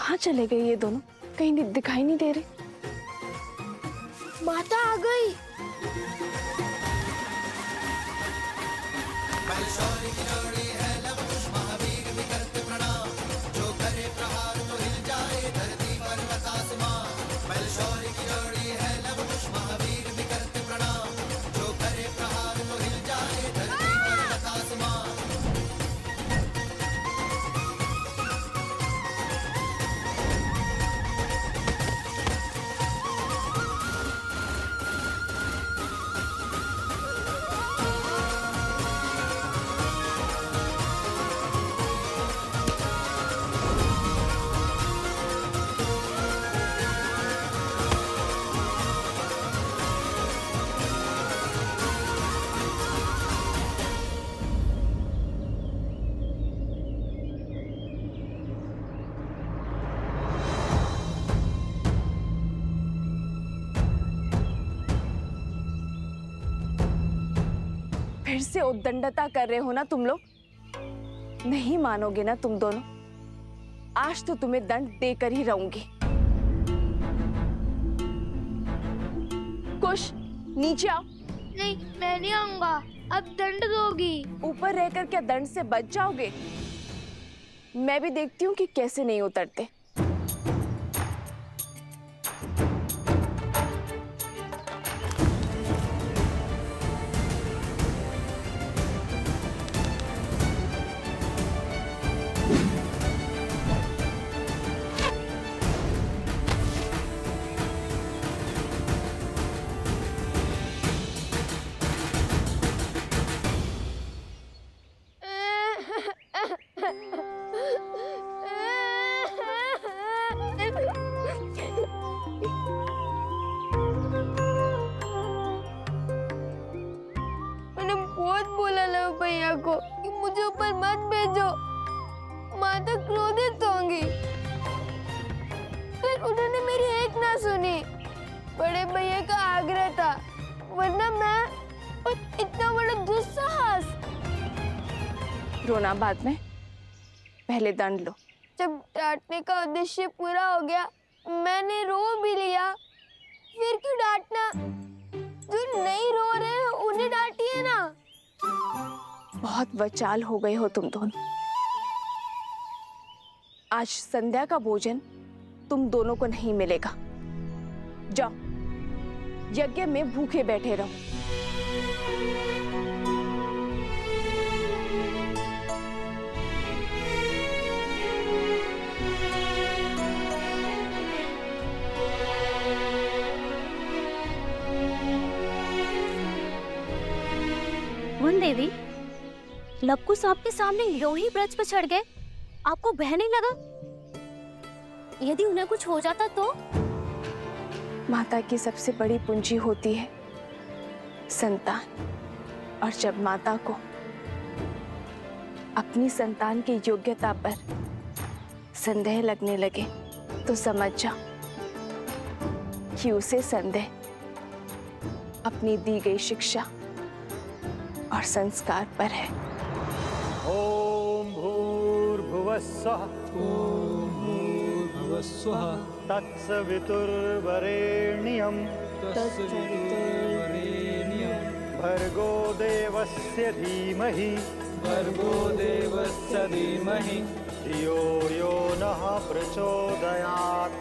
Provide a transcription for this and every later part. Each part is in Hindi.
कहाँ चले गए ये दोनों? कहीं दिखाई नहीं दे रहे। माता आ गई। फिर से उद्दंडता कर रहे हो ना तुम लोग? नहीं मानोगे ना तुम दोनों? आज तो तुम्हें दंड देकर ही रहूंगी। कुश, नीचे आओ। नहीं, मैं नहीं आऊंगा। अब दंड दोगी। ऊपर रहकर क्या दंड से बच जाओगे? मैं भी देखती हूँ कि कैसे नहीं उतरते। मैंने बहुत बोला लव भैया को कि मुझे ऊपर मत भेजो, माता क्रोधित होंगी। फिर उन्होंने मेरी एक ना सुनी। बड़े भैया का आग्रह था, वरना मैं और इतना बड़ा दुस्साहस। रोना बाद में, पहले दंड लो। जब डांटने का उद्देश्य पूरा हो गया, मैंने रो भी लिया। फिर क्यों डांटना? जो नहीं रो रहे हैं उन्हें डांटिए ना। बहुत वचाल हो गए हो तुम दोनों। आज संध्या का भोजन तुम दोनों को नहीं मिलेगा। जाओ, यज्ञ में भूखे बैठे रहो। वन देवी, लवकुश आपके सामने यूं ही ब्रज पर चढ़ गए, आपको भय नहीं लगा? यदि उन्हें कुछ हो जाता तो? माता की सबसे बड़ी पूंजी होती है संतान, और जब माता को अपनी संतान की योग्यता पर संदेह लगने लगे तो समझ जाओ कि उसे संदेह अपनी दी गई शिक्षा और संस्कार पर है। ओम भूर्भुवस्सुः तत्सवितुर्वरेण्यं भर्गो देवस्य धीमहि धियो यो नः प्रचोदयात्।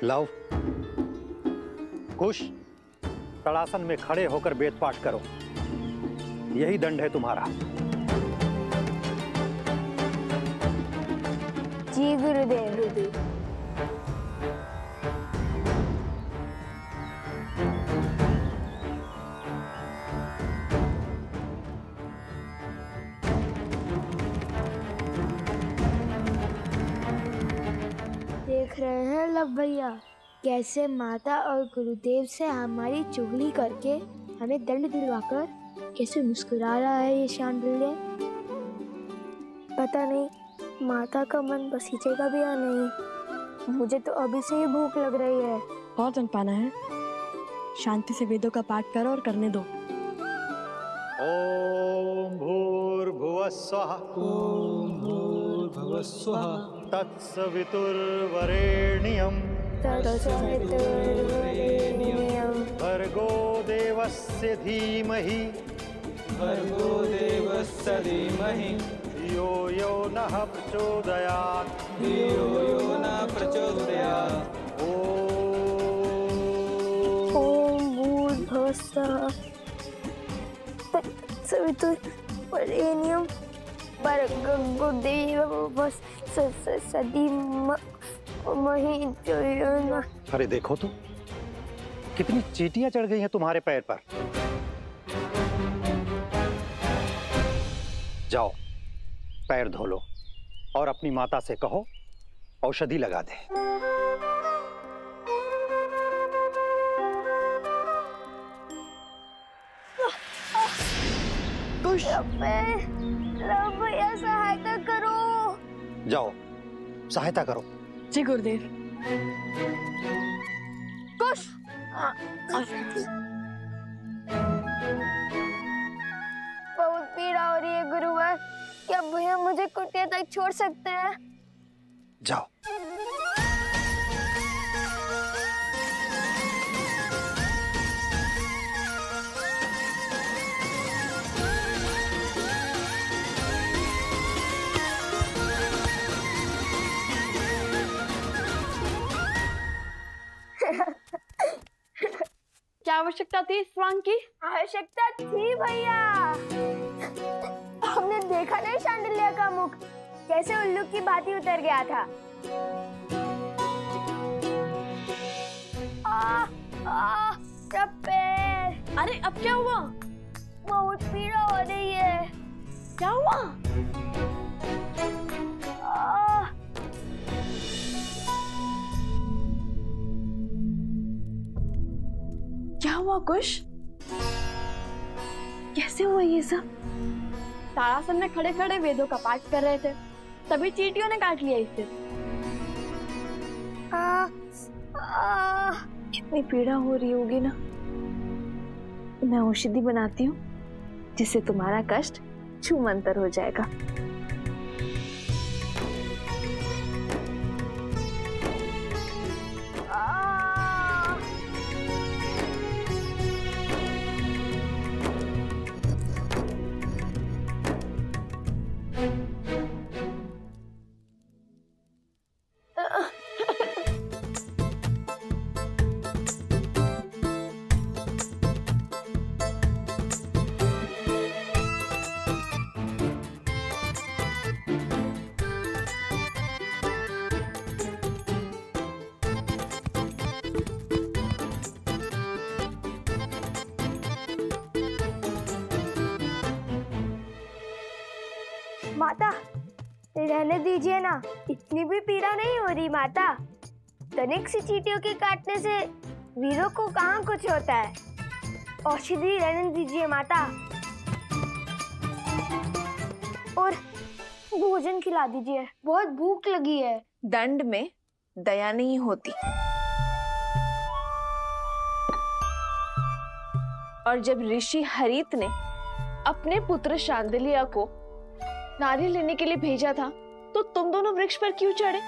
लव, कुश, तड़ासन में खड़े होकर वेद पाठ करो। यही दंड है तुम्हारा। जी गुरुदेव। देख रहे हैं लव भैया, कैसे माता और गुरुदेव से हमारी चुगली करके हमें दंड दिलवाकर कैसे मुस्कुरा रहा है ये शांडिल्य। पता नहीं माता का मन बसीचेगा भी या नहीं। मुझे तो अभी से ही भूख लग रही है। और दंड पाना है? शांति से वेदों का पाठ करो और करने दो। ओम भूर्भुवः स्वः। ओम भूर्भुवः स्वः। तत्सवितुर्वरेण्यं भर्गो देवस्य धीमहि भर्गो देवस्य धीमहि धियो यो नः प्रचोदयात्। धियो यो न प्रचोदयात्। ओम भूर्भुवः स्वः तत्सवितुर्वरेण्यं भर्गो देवस्य धीमहि धियो यो न। अरे देखो तो कितनी चींटियां चढ़ गई हैं तुम्हारे पैर पर। जाओ पैर धो लो और अपनी माता से कहो औषधि लगा दे। भैया सहायता करो। जाओ सहायता करो। जी गुरुदेव। कुश बहुत पीड़ा हो रही है गुरुवर, क्या भैया मुझे कुटिया तक छोड़ सकते हैं? जाओ। क्या आवश्यकता थी इस स्वांग की? आवश्यकता थी भैया। हमने देखा नहीं शांडिल्य का मुख कैसे उल्लू की भांति उतर गया था। पैर। अरे अब क्या हुआ? बहुत पीड़ा हो रही है। क्या हुआ? क्या हुआ कुश? कैसे हुआ ये सब? तारासन में खड़े खड़े वेदों का पाठ कर रहे थे, तभी चींटियों ने काट लिया इसे। इतनी पीड़ा हो रही होगी ना, मैं औषधि बनाती हूँ जिससे तुम्हारा कष्ट छूमंतर हो जाएगा। माता रहने दीजिए ना, इतनी भी पीड़ा नहीं हो रही माता। तनिक सी चींटियों के काटने से वीरों को कहाँ कुछ होता है। औषधि रहने दीजिए माता, और भोजन खिला दीजिए, बहुत भूख लगी है। दंड में दया नहीं होती, और जब ऋषि हरित ने अपने पुत्र शांडिल्य को नारी लेने के लिए भेजा था तो तुम दोनों वृक्ष पर क्यों चढ़े?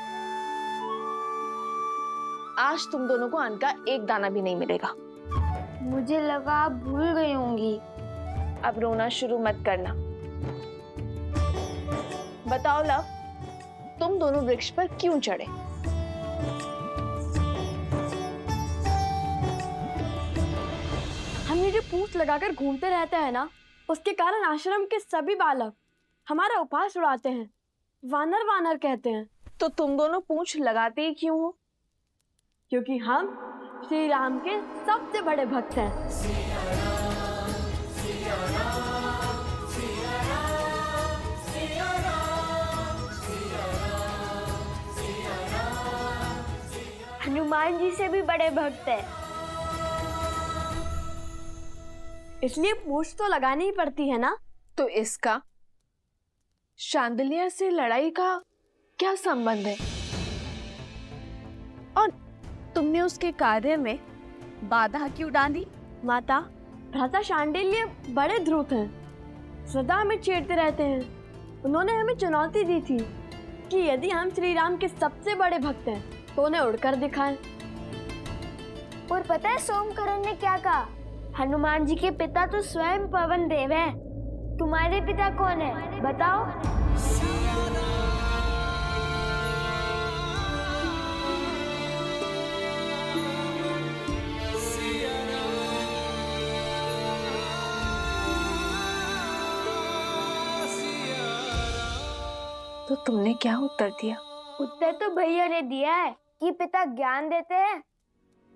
आज तुम दोनों को अन्न का एक दाना भी नहीं मिलेगा। मुझे लगा आप भूल गई होंगी। अब रोना शुरू मत करना। बताओ लव, तुम दोनों वृक्ष पर क्यों चढ़े? हम ये जो पूंछ लगाकर घूमते रहते हैं ना, उसके कारण आश्रम के सभी बालक हमारा उपहास उड़ाते हैं, वानर वानर कहते हैं। तो तुम दोनों पूंछ लगाते ही क्यों हो? क्योंकि हम श्री राम के सबसे बड़े भक्त हैं। हनुमान जी से भी बड़े भक्त हैं। इसलिए पूंछ तो लगानी ही पड़ती है ना। तो इसका शांडिल्य से लड़ाई का क्या संबंध है? और तुमने उसके कार्य में बाधा क्यों डाली? माता, भ्राता शांडिल्य बड़े ध्रुत हैं, सदा हमें छेड़ते रहते हैं। उन्होंने हमें चुनौती दी थी कि यदि हम श्री राम के सबसे बड़े भक्त हैं तो उन्हें उड़कर दिखाएं। और पता है सोमकरण ने क्या कहा? हनुमान जी के पिता तो स्वयं पवन देव हैं। तुम्हारे पिता कौन है बताओ? तो तुमने क्या उत्तर दिया? उत्तर तो भैया ने दिया है कि पिता ज्ञान देते हैं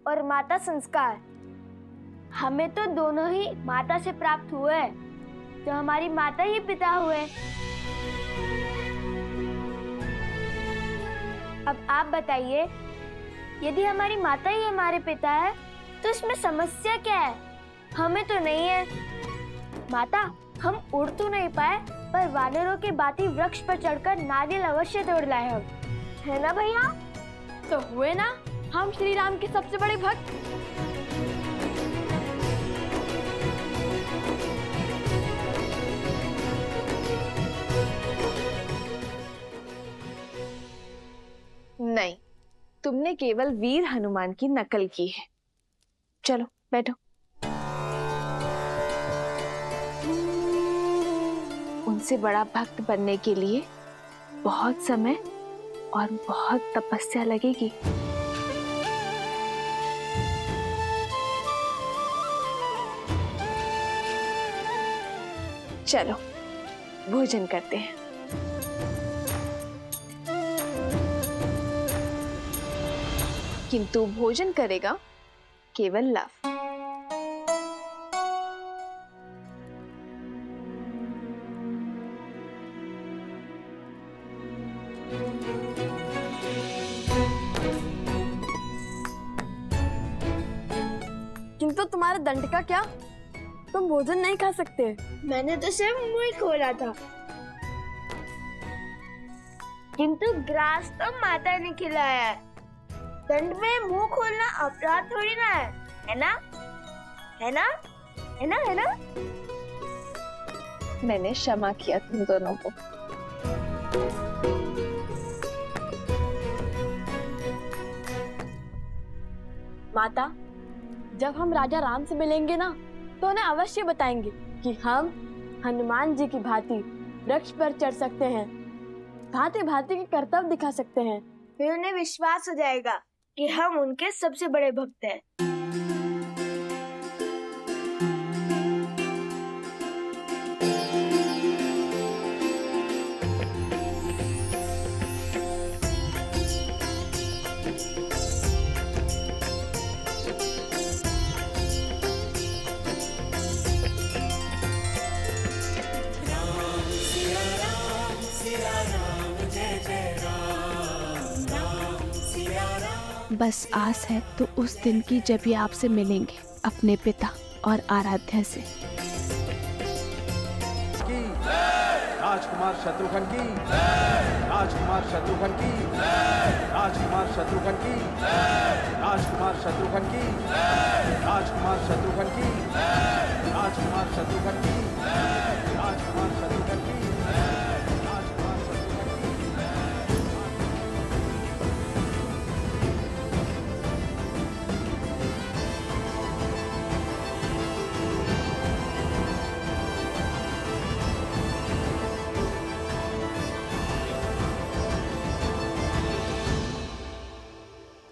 और माता संस्कार। हमें तो दोनों ही माता से प्राप्त हुए, तो हमारी माता ही पिता हुए। अब आप बताइए, यदि हमारी माता ही हमारे पिता है तो इसमें समस्या क्या है? हमें तो नहीं है। माता, हम उड़ तो नहीं पाए, पर वानरों के बाती वृक्ष पर चढ़कर नारियल अवश्य तोड़ लाए हम, है ना भैया? तो हुए ना हम श्री राम के सबसे बड़े भक्त। नहीं, तुमने केवल वीर हनुमान की नकल की है। चलो बैठो। उनसे बड़ा भक्त बनने के लिए बहुत समय और बहुत तपस्या लगेगी। चलो भोजन करते हैं। किंतु भोजन करेगा केवल लव। किंतु तुम्हारे दंड का क्या? तुम भोजन नहीं खा सकते। मैंने तो सिर्फ मुंह ही खोला था, किंतु ग्रास तो माता ने खिलाया है। दंड में मुंह खोलना अपराध थोड़ी ना है ना? है ना? है ना? है ना? मैंने क्षमा किया तुम दोनों को। माता, जब हम राजा राम से मिलेंगे ना तो उन्हें अवश्य बताएंगे कि हम हनुमान जी की भांति वृक्ष पर चढ़ सकते हैं, भांति भांति के कर्तव्य दिखा सकते हैं। फिर उन्हें विश्वास हो जाएगा कि हम उनके सबसे बड़े भक्त हैं। बस आस है तो उस दिन की जब ये आपसे मिलेंगे अपने पिता और आराध्या से। राजकुमार शत्रुघ्न की, राजकुमार शत्रुघ्न की, राजकुमार शत्रुघ्न की, राजकुमार शत्रुघ्न की, राजकुमार शत्रुघ्न की, राजकुमार शत्रुघ्न की, राजकुमार शत्रुघ्न की।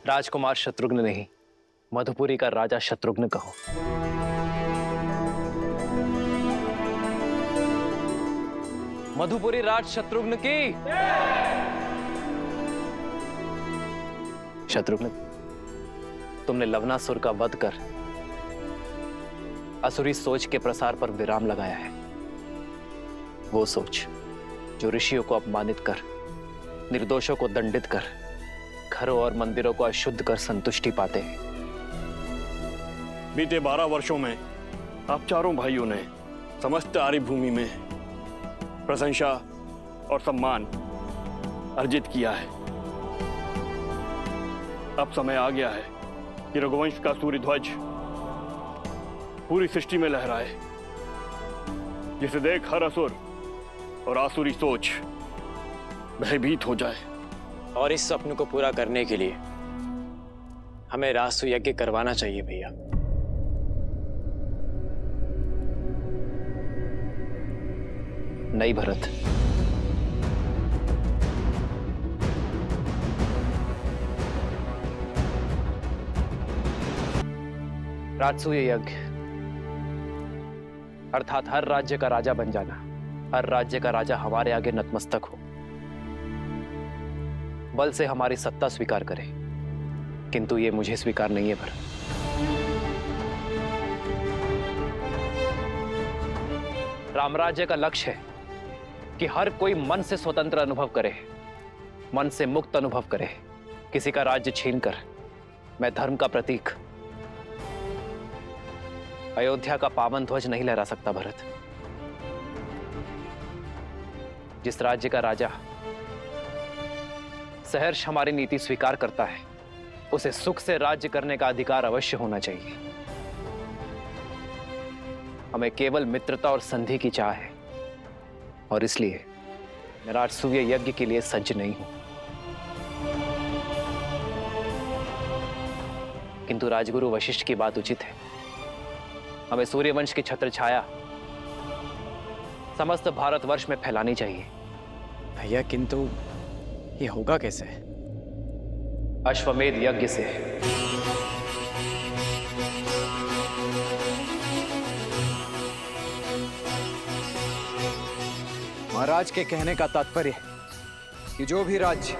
राजकुमार शत्रुघ्न नहीं, मधुपुरी का राजा शत्रुघ्न कहो। मधुपुरी राज शत्रुघ्न की। शत्रुघ्न, तुमने लवनासुर का वध कर असुरी सोच के प्रसार पर विराम लगाया है। वो सोच जो ऋषियों को अपमानित कर, निर्दोषों को दंडित कर, घरों और मंदिरों को अशुद्ध कर संतुष्टि पाते हैं। बीते 12 वर्षों में आप चारों भाइयों ने समस्त आर्य भूमि में प्रशंसा और सम्मान अर्जित किया है। अब समय आ गया है कि रघुवंश का सूर्य ध्वज पूरी सृष्टि में लहराए, जिसे देख हर असुर और आसुरी सोच भयभीत हो जाए। और इस सपने को पूरा करने के लिए हमें रासु यज्ञ करवाना चाहिए भैया। नहीं भरत, राजसूय यज्ञ अर्थात हर राज्य का राजा बन जाना, हर राज्य का राजा हमारे आगे नतमस्तक हो, बल से हमारी सत्ता स्वीकार करे, किंतु ये मुझे स्वीकार नहीं है भरत। रामराज्य का लक्ष्य है कि हर कोई मन से स्वतंत्र अनुभव करे, मन से मुक्त अनुभव करे। किसी का राज्य छीनकर मैं धर्म का प्रतीक अयोध्या का पावन ध्वज नहीं लहरा सकता भरत। जिस राज्य का राजा सहर्ष हमारी नीति स्वीकार करता है, उसे सुख से राज्य करने का अधिकार अवश्य होना चाहिए। हमें केवल मित्रता और संधि की चाह है, और इसलिए मैं राजसूय यज्ञ के लिए सज्ज नहीं हूं। किंतु राजगुरु वशिष्ठ की बात उचित है। हमें सूर्यवंश की छत्र छाया समस्त भारतवर्ष में फैलानी चाहिए। भैया किंतु ये होगा कैसे? अश्वमेध यज्ञ से। महाराज के कहने का तात्पर्य है कि जो भी राज्य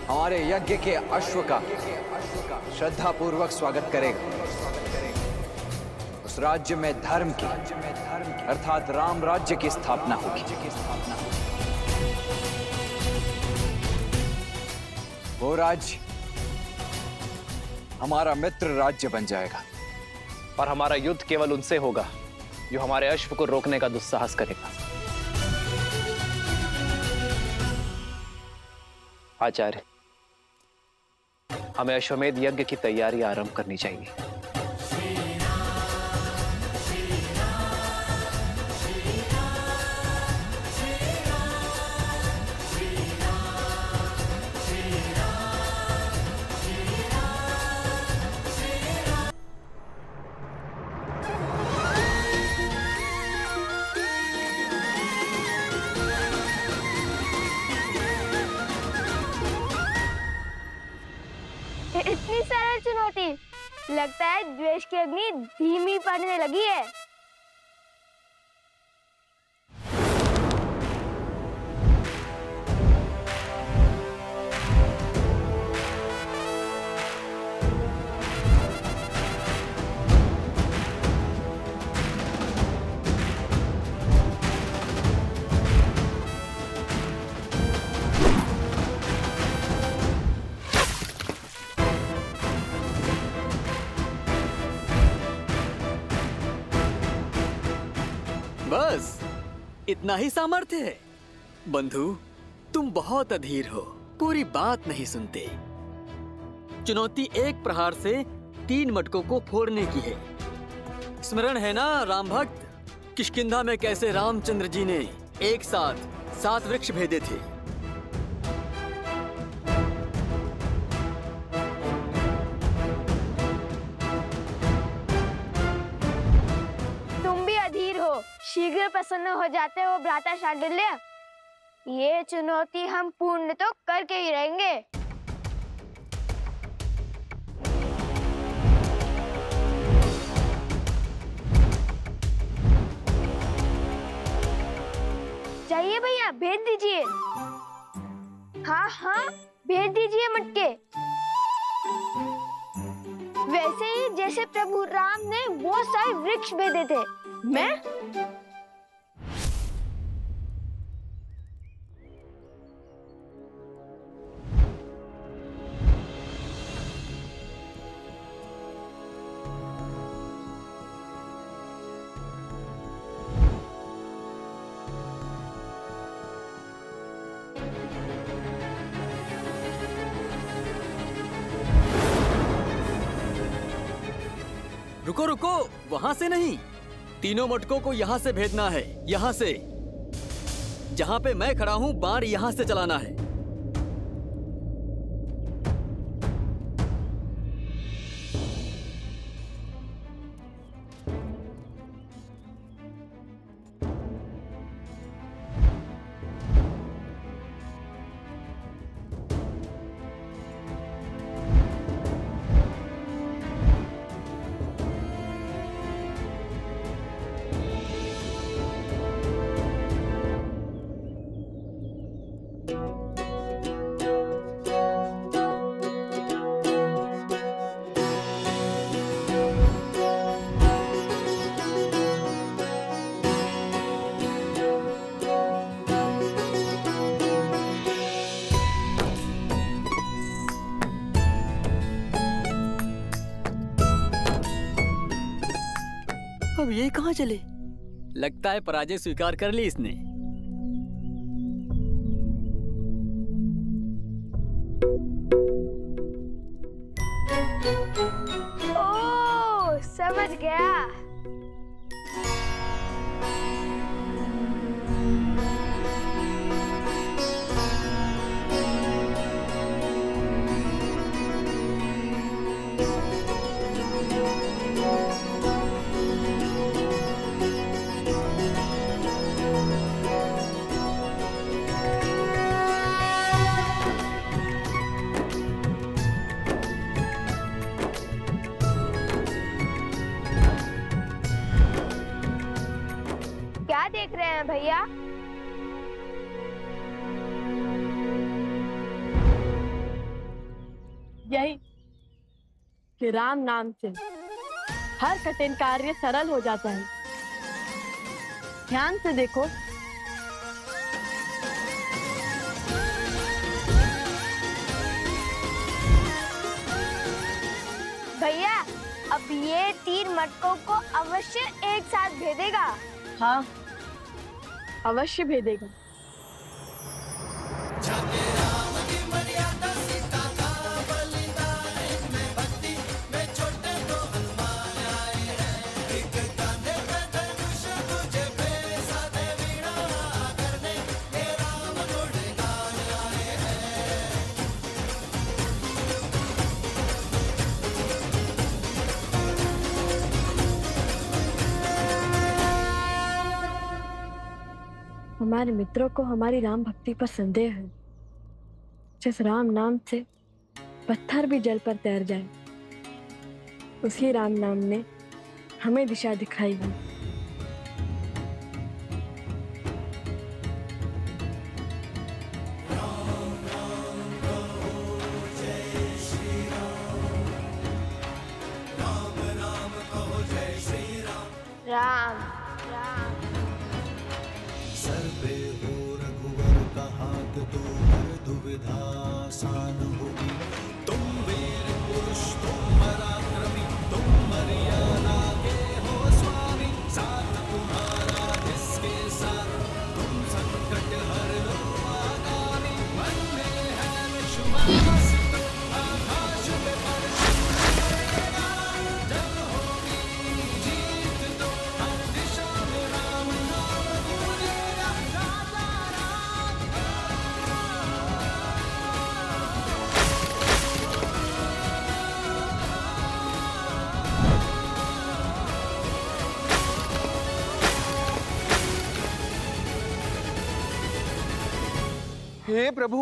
हमारे यज्ञ के अश्व का श्रद्धा पूर्वक स्वागत करेगा, उस राज्य में धर्म की अर्थात राम राज्य की स्थापना होगी। वो राज्य हमारा मित्र राज्य बन जाएगा, और हमारा युद्ध केवल उनसे होगा जो हमारे अश्व को रोकने का दुस्साहस करेगा। आचार्य, हमें अश्वमेध यज्ञ की तैयारी आरंभ करनी चाहिए। इतनी सरल चुनौती, लगता है द्वेष की अग्नि धीमी पड़ने लगी है। बस इतना ही सामर्थ्य है? बंधु, तुम बहुत अधीर हो, पूरी बात नहीं सुनते। चुनौती एक प्रहार से 3 मटकों को फोड़ने की है। स्मरण है ना राम भक्त, किष्किंधा में कैसे रामचंद्र जी ने एक साथ 7 वृक्ष भेदे थे। शीघ्र प्रसन्न हो जाते हो भ्राता शांडिल्य। ये चुनौती हम पूर्ण तो करके ही रहेंगे। चाहिए भैया, भेज दीजिए। हाँ हाँ, भेज दीजिए मटके। वैसे ही जैसे प्रभु राम ने वो सारे वृक्ष भेदे थे। मैं रुको रुको, वहां से नहीं, तीनों मटकों को यहाँ से भेजना है, यहाँ से। जहाँ पे मैं खड़ा हूँ बाण यहाँ से चलाना है। अब ये कहाँ चले? लगता है पराजय स्वीकार कर ली इसने। ओह, समझ गया। क्या देख रहे हैं भैया? यही कि राम नाम से हर कठिन कार्य सरल हो जाता है। ध्यान से देखो। भैया, अब ये 3 मटकों को अवश्य एक साथ भेदेगा। हाँ, अवश्य भेदेगा। हमारे मित्रों को हमारी राम भक्ति पर संदेह है। जिस राम नाम से पत्थर भी जल पर तैर जाए, उसी राम नाम ने हमें दिशा दिखाई है। राम सर पे हो रघुवर का हाथ तो हर दुविधा आसान होगी। तुम वीर पुरुष, तुम पराक्रमी, तुम मर्यादा के हो स्वामी। साथ तुम्हारा जिसके साथ, तुम संकट हर लो आगामी। मन में है विश्वास तो आकाश में परश करेगा। जब होगी जीत तो हर दिशा में राम नाम गूंजेगा। राजा राम। हे प्रभु,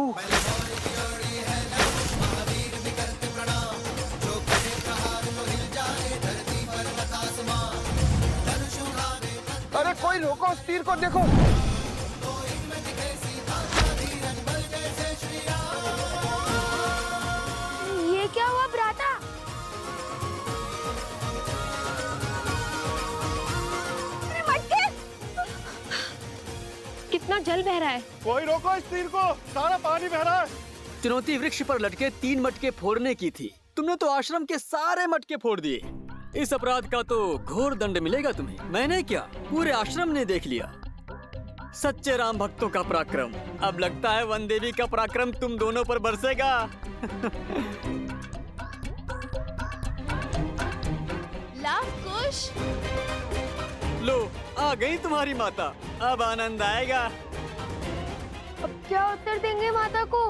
अरे कोई रोको उस तीर को, देखो। ये क्या हुआ भ्राता? अरे मटके! कितना जल बह रहा है। कोई रोको इस तीर को, सारा पानी बह रहा है। चुनौती वृक्ष पर लटके 3 मटके फोड़ने की थी, तुमने तो आश्रम के सारे मटके फोड़ दिए। इस अपराध का तो घोर दंड मिलेगा तुम्हें। मैंने क्या, पूरे आश्रम ने देख लिया। सच्चे राम भक्तों का पराक्रम। अब लगता है वन देवी का पराक्रम तुम दोनों पर बरसेगा। लव खुश। लो आ गई तुम्हारी माता, अब आनंद आएगा। अब क्या उत्तर देंगे माता को?